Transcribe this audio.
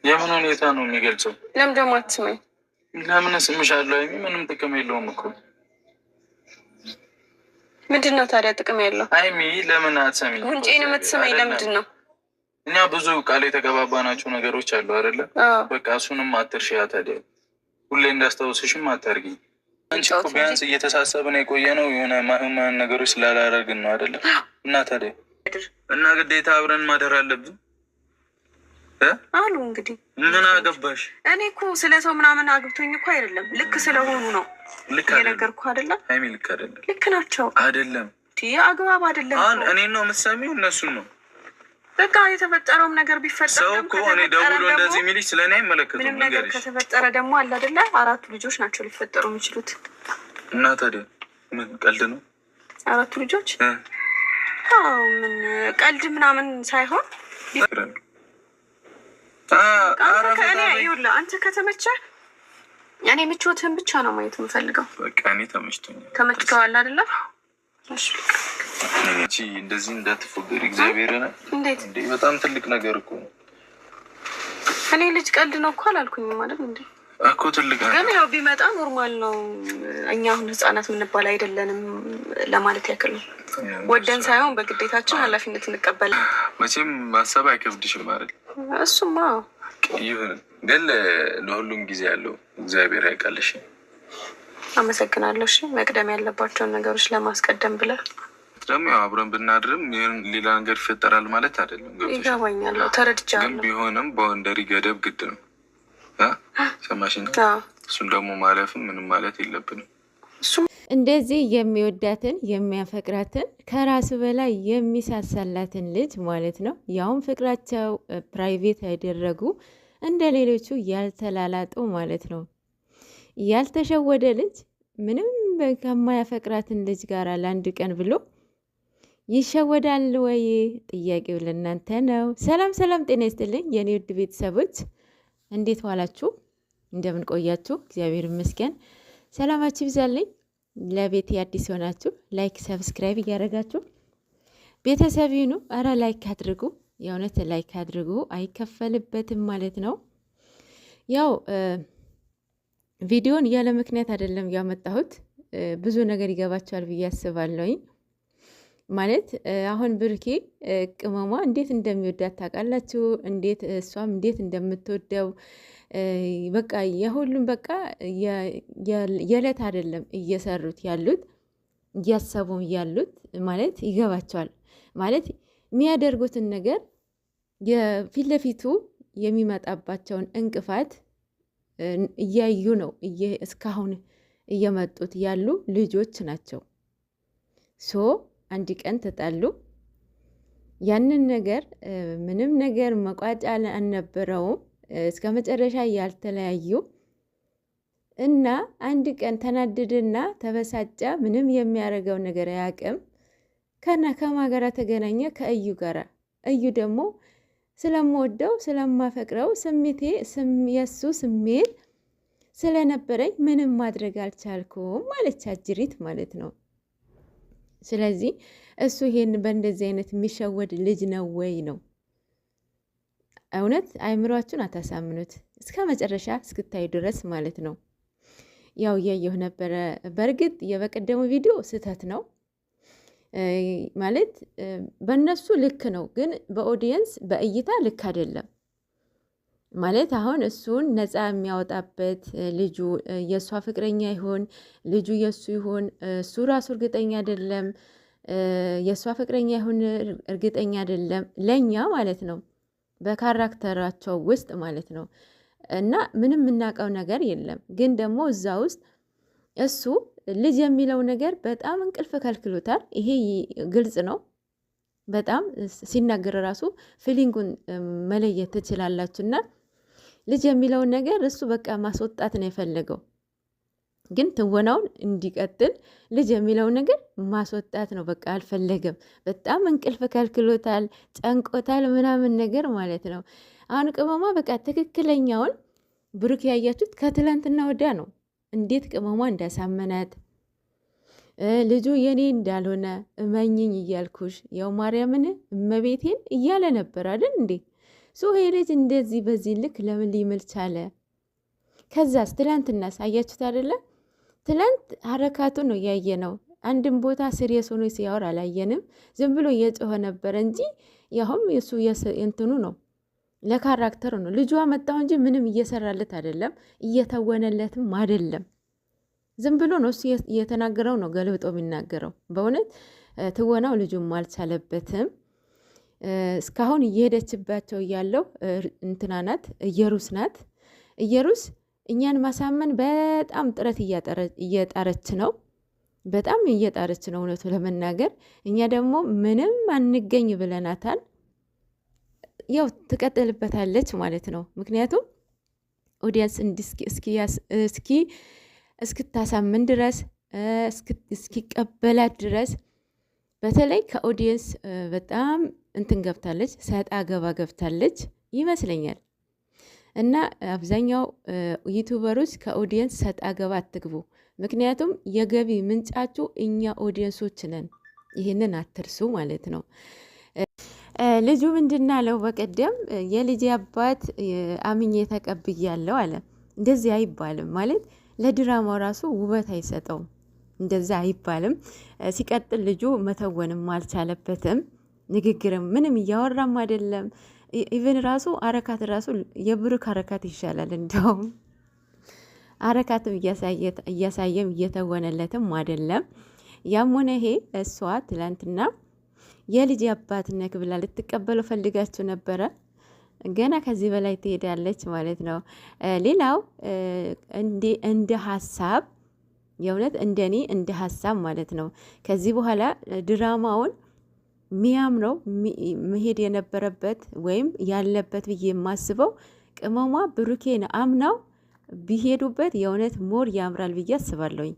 የምን ሁኔታ ነው የሚገልጸው? ለምን ደግሞ አትስመኝ? ለምን ስምሻለሁ? ምንም ጥቅም የለውም እኮ። ምንድን ነው ታዲያ ጥቅም ያለው? ሀይሚ ለምን አትሰሚኝ? ጉንጬን የምትስመኝ ለምንድን ነው? እኛ ብዙ ቃል የተቀባባናቸው ነገሮች አሉ አይደለ? በቃ እሱንም አትርሺያ። ታዲያ ሁሌ እንዳስታውስሽም አታርጊ። አንቺ እኮ ቢያንስ እየተሳሰብን የቆየ ነው የሆነ ማህማን ነገሮች ስላላረግን ነው አይደለ? እና ታዲያ እና ግዴታ አብረን ማደር አለብን አሉ። እንግዲህ ምን አገባሽ? እኔ እኮ ስለ ሰው ምናምን አግብቶኝ እኮ አይደለም፣ ልክ ስለሆኑ ነው የነገርኩህ አይደለም? ሀይሚ ልክ አይደለም። ልክ ናቸው አይደለም? አግባብ አይደለም። እኔ ነው የምትሰሚው? እነሱን ነው በቃ የተፈጠረውም ነገር ቢፈጠር ሰው እኮ እኔ ደውሎ እንደዚህ የሚልሽ ስለ እኔ አይመለከቱም። ምንም ነገር ከተፈጠረ ደግሞ አለ አይደለ? 4 ልጆች ናቸው ሊፈጠሩ የሚችሉት። እና ታዲያ ምን ቀልድ ነው? 4 ልጆች? አዎ ምን ቀልድ ምናምን ሳይሆን አንተ ከተመቸህ እኔ ምቾትህን ብቻ ነው ማየት የምፈልገው። በቃ እኔ ተመችቶኛል። ተመችቶሃል አይደለ? እሺ እቺ እንደዚህ እንዳትፎገሪ እግዚአብሔርን። እንዴት እንዴ! በጣም ትልቅ ነገር እኮ ነው። እኔ ልጅ ቀልድ ነው እኮ አላልኩኝም ማለት እንዴ እኮ ትልቅ ነገር ግን ያው ቢመጣ ኖርማል ነው። እኛ አሁን ህፃናት የምንባል አይደለንም ለማለት ያክል ነው። ወደን ሳይሆን በግዴታችን ኃላፊነት እንቀበላለን። መቼም ማሰብ አይከብድሽም አይደል? እሱማ ይሁን፣ ግን ለሁሉም ጊዜ ያለው እግዚአብሔር ያውቃልሽ። አመሰግናለሁ። እሺ መቅደም ያለባቸውን ነገሮች ለማስቀደም ብለህ ደግሞ ያው አብረን ብናድርም ሌላ ነገር ይፈጠራል ማለት አይደለም። ይገባኛል፣ ተረድቻለሁ። ግን ቢሆንም በወንደሪ ገደብ ግድ ነው። ሰማሽኝ? እሱን ደግሞ ማለፍም ምንም ማለት የለብንም። እንደዚህ የሚወዳትን የሚያፈቅራትን ከራሱ በላይ የሚሳሳላትን ልጅ ማለት ነው። ያውም ፍቅራቸው ፕራይቬት ያደረጉ እንደ ሌሎቹ ያልተላላጡ ማለት ነው። ያልተሸወደ ልጅ ምንም ከማያፈቅራትን ልጅ ጋር ለአንድ ቀን ብሎ ይሸወዳል ወይ? ጥያቄው ለእናንተ ነው። ሰላም ሰላም፣ ጤና ይስጥልኝ የኔ ውድ ቤተሰቦች፣ እንዴት ዋላችሁ? እንደምን ቆያችሁ? እግዚአብሔር ይመስገን። ሰላማችሁ ይብዛልኝ። ለቤት አዲስ ሆናችሁ ላይክ ሰብስክራይብ እያደረጋችሁ ቤተሰብ ይሁኑ። አረ ላይክ አድርጉ፣ የእውነት ላይክ አድርጉ፣ አይከፈልበትም ማለት ነው። ያው ቪዲዮን ያለ ምክንያት አይደለም ያመጣሁት፣ ብዙ ነገር ይገባችኋል ብዬ አስባለሁኝ። ማለት አሁን ብሩኬ ቅመሟ እንዴት እንደሚወዳት ታውቃላችሁ፣ እንዴት እሷም እንዴት እንደምትወደው በቃ የሁሉም በቃ የዕለት አይደለም እየሰሩት ያሉት እያሰቡም ያሉት ማለት ይገባቸዋል። ማለት የሚያደርጉትን ነገር የፊት ለፊቱ የሚመጣባቸውን እንቅፋት እያዩ ነው እስካሁን እየመጡት ያሉ ልጆች ናቸው። ሶ አንድ ቀን ተጣሉ። ያንን ነገር ምንም ነገር መቋጫ አልነበረውም። እስከ መጨረሻ ያልተለያዩ እና አንድ ቀን ተናደደና ተበሳጨ። ምንም የሚያደርገው ነገር አያውቅም። ከማ ጋራ ተገናኘ? ከእዩ ጋራ። እዩ ደግሞ ስለምወደው ስለማፈቅረው የሱ ስሜት ስለነበረኝ ምንም ማድረግ አልቻልኩም ማለች አጅሪት ማለት ነው። ስለዚህ እሱ ይሄን በእንደዚህ አይነት የሚሸወድ ልጅ ነው ወይ ነው? እውነት አይምሯችሁን አታሳምኑት እስከ መጨረሻ እስክታዩ ድረስ ማለት ነው። ያው እያየሁ ነበረ። በእርግጥ የበቀደሙ ቪዲዮ ስህተት ነው ማለት በእነሱ ልክ ነው፣ ግን በኦዲየንስ በእይታ ልክ አይደለም ማለት። አሁን እሱን ነፃ የሚያወጣበት ልጁ የእሷ ፍቅረኛ ይሆን ልጁ የእሱ ይሆን እሱ ራሱ እርግጠኛ አይደለም። የእሷ ፍቅረኛ ይሆን እርግጠኛ አይደለም፣ ለእኛ ማለት ነው በካራክተራቸው ውስጥ ማለት ነው። እና ምንም የምናውቀው ነገር የለም። ግን ደግሞ እዛ ውስጥ እሱ ልጅ የሚለው ነገር በጣም እንቅልፍ ከልክሎታል። ይሄ ግልጽ ነው። በጣም ሲናገር ራሱ ፊሊንጉን መለየት ትችላላችሁና ልጅ የሚለውን ነገር እሱ በቃ ማስወጣት ነው የፈለገው። ግን ትወናውን እንዲቀጥል ልጅ የሚለውን ነገር ማስወጣት ነው በቃ አልፈለገም። በጣም እንቅልፍ ከልክሎታል፣ ጨንቆታል ምናምን ነገር ማለት ነው። አሁን ቅመሟ በቃ ትክክለኛውን ብሩክ ያያችሁት ከትላንትና ወዲያ ነው። እንዴት ቅመሟ እንዳሳመናት ልጁ የኔ እንዳልሆነ እመኝኝ እያልኩሽ ያው ማርያምን እመቤቴን እያለ ነበር አይደል እንዴ? ይሄ ልጅ እንደዚህ በዚህ ልክ ለምን ሊምል ቻለ? ከዛስ ትላንትናስ አያችሁት አይደለ? ትላንት ሀረካቱ ነው ያየ ነው። አንድም ቦታ ሲሪየስ ሆኖ ሲያወር አላየንም። ዝም ብሎ እየጮኸ ነበረ እንጂ ያሁም የሱ እንትኑ ነው ለካራክተሩ ነው። ልጇ መጣው እንጂ ምንም እየሰራለት አይደለም፣ እየተወነለትም አይደለም። ዝም ብሎ ነው እሱ እየተናገረው ነው ገልብጦ የሚናገረው። በእውነት ትወናው ልጁም አልቻለበትም። እስካሁን እየሄደችባቸው ያለው እንትና ናት፣ እየሩስ ናት። እየሩስ እኛን ማሳመን በጣም ጥረት እየጣረች ነው፣ በጣም እየጣረች ነው እውነቱ ለመናገር። እኛ ደግሞ ምንም አንገኝ ብለናታል። ያው ትቀጥልበታለች ማለት ነው። ምክንያቱም ኦዲየንስ እስክታሳምን ድረስ እስኪቀበላት ድረስ በተለይ ከኦዲየንስ በጣም እንትን ገብታለች፣ ሰጣ ገባ ገብታለች ይመስለኛል። እና አብዛኛው ዩቱበሮች ከኦዲየንስ ሰጣ ገባ አትግቡ። ምክንያቱም የገቢ ምንጫችሁ እኛ ኦዲየንሶች ነን። ይህንን አትርሱ ማለት ነው። ልጁ ምንድን አለው በቀደም የልጅ አባት አምኜ ተቀብያለሁ አለ። እንደዚህ አይባልም ማለት ለድራማው ራሱ ውበት አይሰጠውም። እንደዛ አይባልም። ሲቀጥል ልጁ መተወንም አልቻለበትም። ንግግርም ምንም እያወራም አይደለም። ኢቨን ራሱ አረካት ራሱ የብሩክ አረካት ይሻላል። እንደውም አረካትም እያሳየም እየተወነለትም አይደለም። ያም ሆነ ይሄ እሷ ትላንትና የልጅ አባት ነክ ብላ ልትቀበለው ፈልጋችሁ ነበረ። ገና ከዚህ በላይ ትሄዳለች ማለት ነው። ሌላው እንደ ሀሳብ የእውነት እንደኔ እንደ ሀሳብ ማለት ነው ከዚህ በኋላ ድራማውን ሚያምነው መሄድ የነበረበት ወይም ያለበት ብዬ የማስበው ቅመሟ ብሩኬን አምናው ቢሄዱበት የእውነት ሞር ያምራል ብዬ አስባለሁኝ።